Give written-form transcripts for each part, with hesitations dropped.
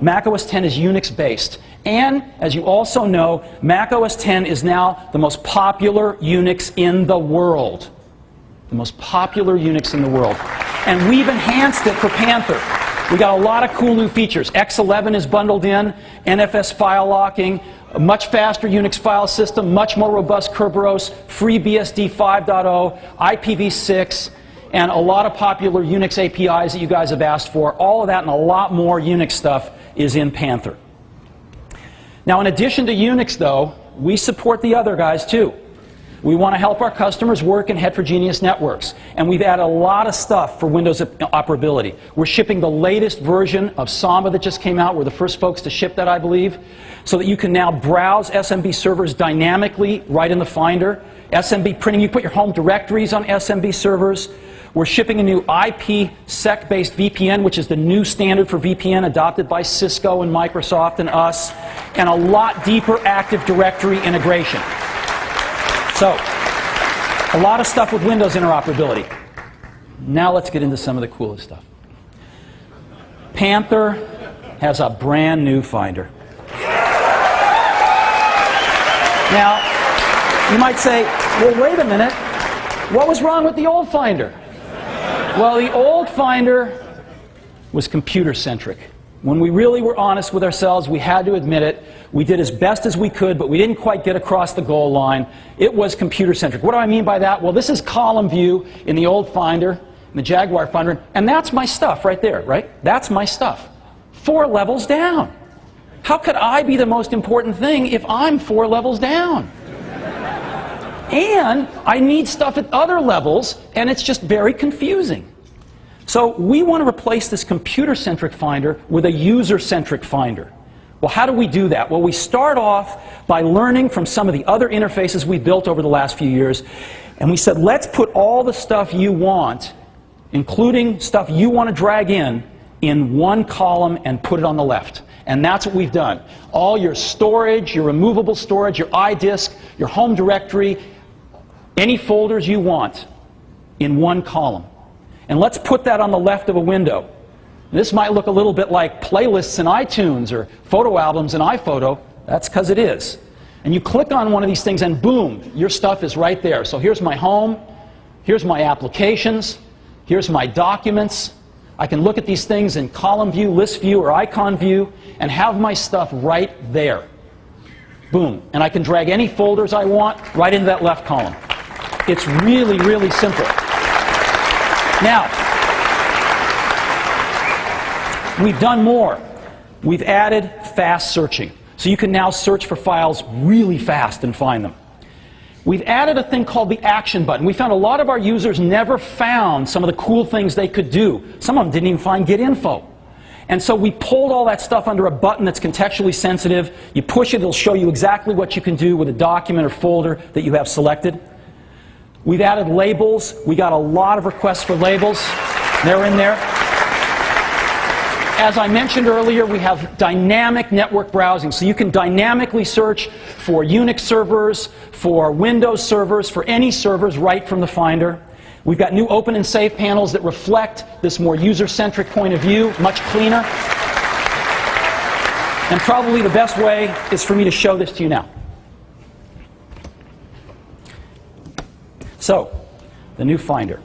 Mac OS X is Unix-based. And, as you also know, Mac OS X is now the most popular Unix in the world. The most popular Unix in the world. And we've enhanced it for Panther. We got a lot of cool new features. X11 is bundled in, NFS file locking, a much faster Unix file system, much more robust Kerberos, free BSD 5.0, IPv6, and a lot of popular Unix APIs that you guys have asked for. All of that and a lot more Unix stuff is in Panther. Now, in addition to Unix, though, we support the other guys, too. We want to help our customers work in heterogeneous networks. And we've added a lot of stuff for Windows operability. We're shipping the latest version of Samba that just came out. We're the first folks to ship that, I believe. So that you can now browse SMB servers dynamically right in the Finder. SMB printing, you put your home directories on SMB servers. We're shipping a new IPsec-based VPN, which is the new standard for VPN adopted by Cisco and Microsoft and us. And a lot deeper Active Directory integration. So, a lot of stuff with Windows interoperability. Now let's get into some of the coolest stuff. Panther has a brand new Finder. Now, you might say, well, wait a minute. What was wrong with the old Finder? Well, the old Finder was computer-centric. When we really were honest with ourselves, we had to admit it. We did as best as we could, but we didn't quite get across the goal line. It was computer-centric. What do I mean by that? Well, this is column view in the old Finder, in the Jaguar Finder, and that's my stuff right there, right? That's my stuff. 4 levels down. How could I be the most important thing if I'm 4 levels down? And I need stuff at other levels, and it's just very confusing. So we want to replace this computer-centric Finder with a user-centric Finder. Well, how do we do that? Well, we start off by learning from some of the other interfaces we built over the last few years, and we said, let's put all the stuff you want, including stuff you want to drag in one column and put it on the left. And that's what we've done. All your storage, your removable storage, your iDisk, your home directory, any folders you want in one column. And let's put that on the left of a window. This might look a little bit like playlists in iTunes or photo albums in iPhoto. That's because it is. And you click on one of these things and boom, your stuff is right there. So here's my home, here's my applications, here's my documents. I can look at these things in column view, list view, or icon view and have my stuff right there. Boom. And I can drag any folders I want right into that left column. It's really, really simple. Now, we've done more. We've added fast searching. So you can now search for files really fast and find them. We've added a thing called the action button. We found a lot of our users never found some of the cool things they could do. Some of them didn't even find Get Info. And so we pulled all that stuff under a button that's contextually sensitive. You push it, it'll show you exactly what you can do with a document or folder that you have selected. We've added labels. We got a lot of requests for labels. They're in there. As I mentioned earlier, we have dynamic network browsing. So you can dynamically search for Unix servers, for Windows servers, for any servers right from the Finder. We've got new open and save panels that reflect this more user-centric point of view, much cleaner. And probably the best way is for me to show this to you now. So, the new Finder.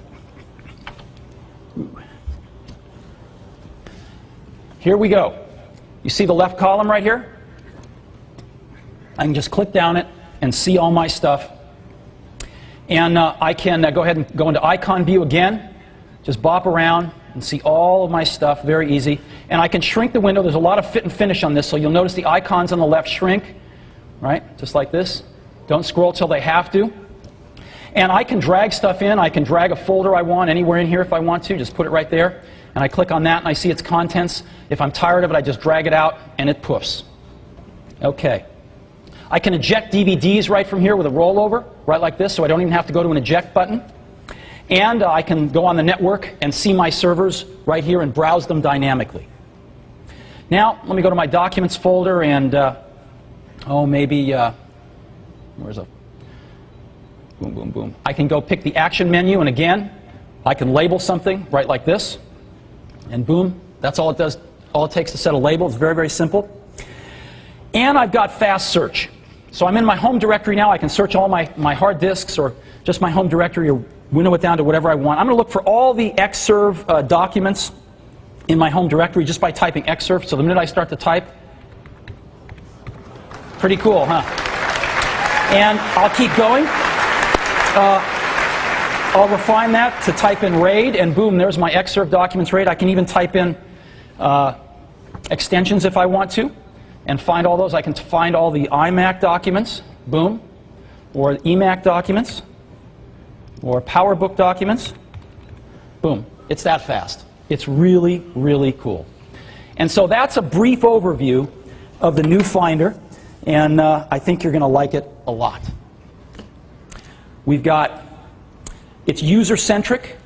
Here we go. You see the left column right here? I can just click down it and see all my stuff. And I can go ahead and go into icon view again. Just bop around and see all of my stuff. Very easy. And I can shrink the window. There's a lot of fit and finish on this, so you'll notice the icons on the left shrink. Right? Just like this. Don't scroll till they have to. And I can drag stuff in. I can drag a folder I want anywhere in here if I want to. Just put it right there. And I click on that and I see its contents. If I'm tired of it, I just drag it out and it poofs. Okay. I can eject DVDs right from here with a rollover, right like this, so I don't even have to go to an eject button. And I can go on the network and see my servers right here and browse them dynamically. Now, let me go to my documents folder and, maybe, where's a... Boom, boom, boom. I can go pick the action menu, and again, I can label something right like this, and boom, that's all it does. All it takes to set a label. It's very, very simple. And I've got fast search. So I'm in my home directory now. I can search all my hard disks or just my home directory or window it down to whatever I want. I'm going to look for all the Xserve documents in my home directory just by typing Xserve. So the minute I start to type, pretty cool, huh? And I'll keep going. I'll refine that to type in RAID, and boom, there's my Xserve documents RAID. I can even type in extensions if I want to and find all those. I can find all the iMac documents, boom, or eMac documents, or PowerBook documents, boom. It's that fast. It's really, really cool. And so that's a brief overview of the new Finder, and I think you're going to like it a lot. It's user-centric.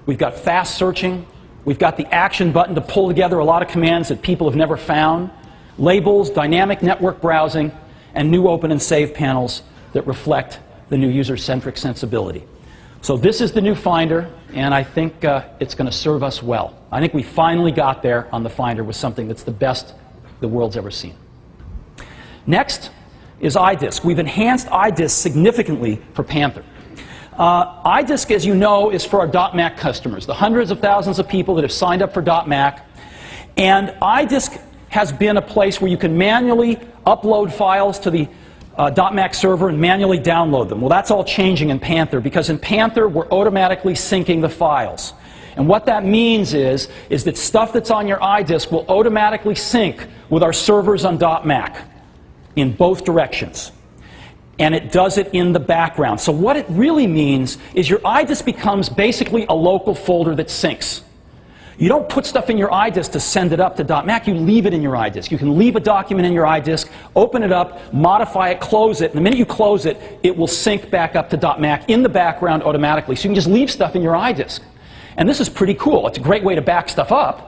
We've got fast searching. We've got the action button to pull together a lot of commands that people have never found. Labels, dynamic network browsing, and new open and save panels that reflect the new user-centric sensibility. So this is the new Finder, and I think it's going to serve us well. I think we finally got there on the Finder with something that's the best the world's ever seen. Next is iDisk. We've enhanced iDisk significantly for Panther. iDisk, as you know, is for our .Mac customers, the hundreds of thousands of people that have signed up for .Mac. And iDisk has been a place where you can manually upload files to the .Mac server and manually download them. Well, that's all changing in Panther, because in Panther, we're automatically syncing the files. And what that means is that stuff that's on your iDisk will automatically sync with our servers on .Mac in both directions. And it does it in the background. So what it really means is your iDisk becomes basically a local folder that syncs. You don't put stuff in your iDisk to send it up to .Mac. You leave it in your iDisk. You can leave a document in your iDisk, open it up, modify it, close it. And the minute you close it, it will sync back up to .Mac in the background automatically. So you can just leave stuff in your iDisk. And this is pretty cool. It's a great way to back stuff up.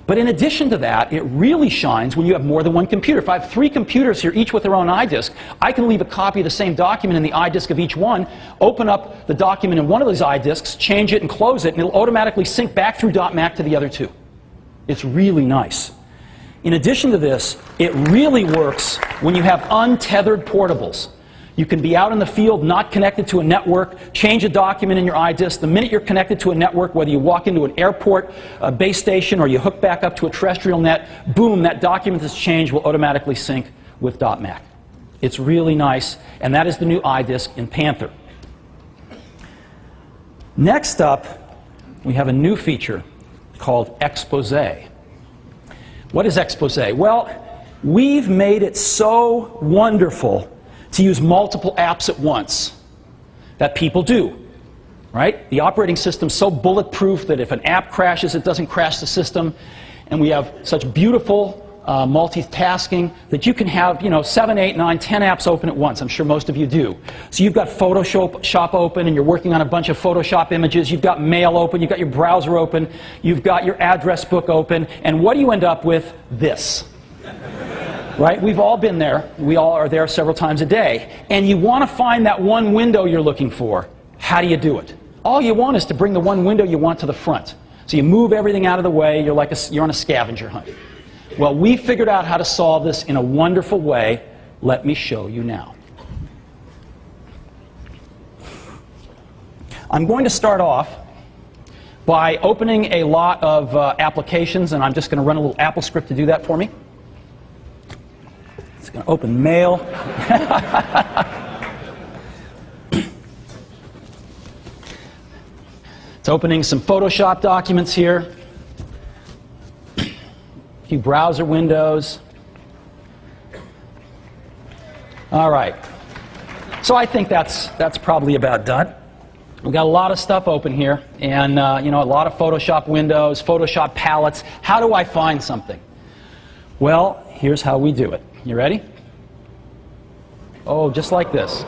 But in addition to that, it really shines when you have more than one computer. If I have 3 computers here, each with their own iDisk, I can leave a copy of the same document in the iDisk of each one, open up the document in one of those iDisks, change it and close it, and it'll automatically sync back through .Mac to the other 2. It's really nice. In addition to this, it really works when you have untethered portables. You can be out in the field, not connected to a network, change a document in your iDisk. The minute you're connected to a network, whether you walk into an airport, a base station, or you hook back up to a terrestrial net, boom, that document that's changed will automatically sync with .Mac. It's really nice, and that is the new iDisk in Panther. Next up, we have a new feature called Exposé. What is Exposé? Well, we've made it so wonderful to use multiple apps at once that people do, right? The operating system's so bulletproof that if an app crashes, it doesn't crash the system. And we have such beautiful multitasking that you can have, 7, 8, 9, 10 apps open at once. I'm sure most of you do. So you've got Photoshop open, and you're working on a bunch of Photoshop images. You've got Mail open. You've got your browser open. You've got your address book open. And what do you end up with? This. Right? We've all been there. We all are there several times a day. And you want to find that one window you're looking for. How do you do it? All you want is to bring the one window you want to the front. So you move everything out of the way. You're on a scavenger hunt. Well, we figured out how to solve this in a wonderful way. Let me show you now. I'm going to start off by opening a lot of applications, and I'm just going to run a little Apple script to do that for me. It's going to open Mail. It's opening some Photoshop documents here. A few browser windows. All right. So I think that's probably about done. We've got a lot of stuff open here, and a lot of Photoshop windows, Photoshop palettes. How do I find something? Well, here's how we do it. You ready? Oh, just like this.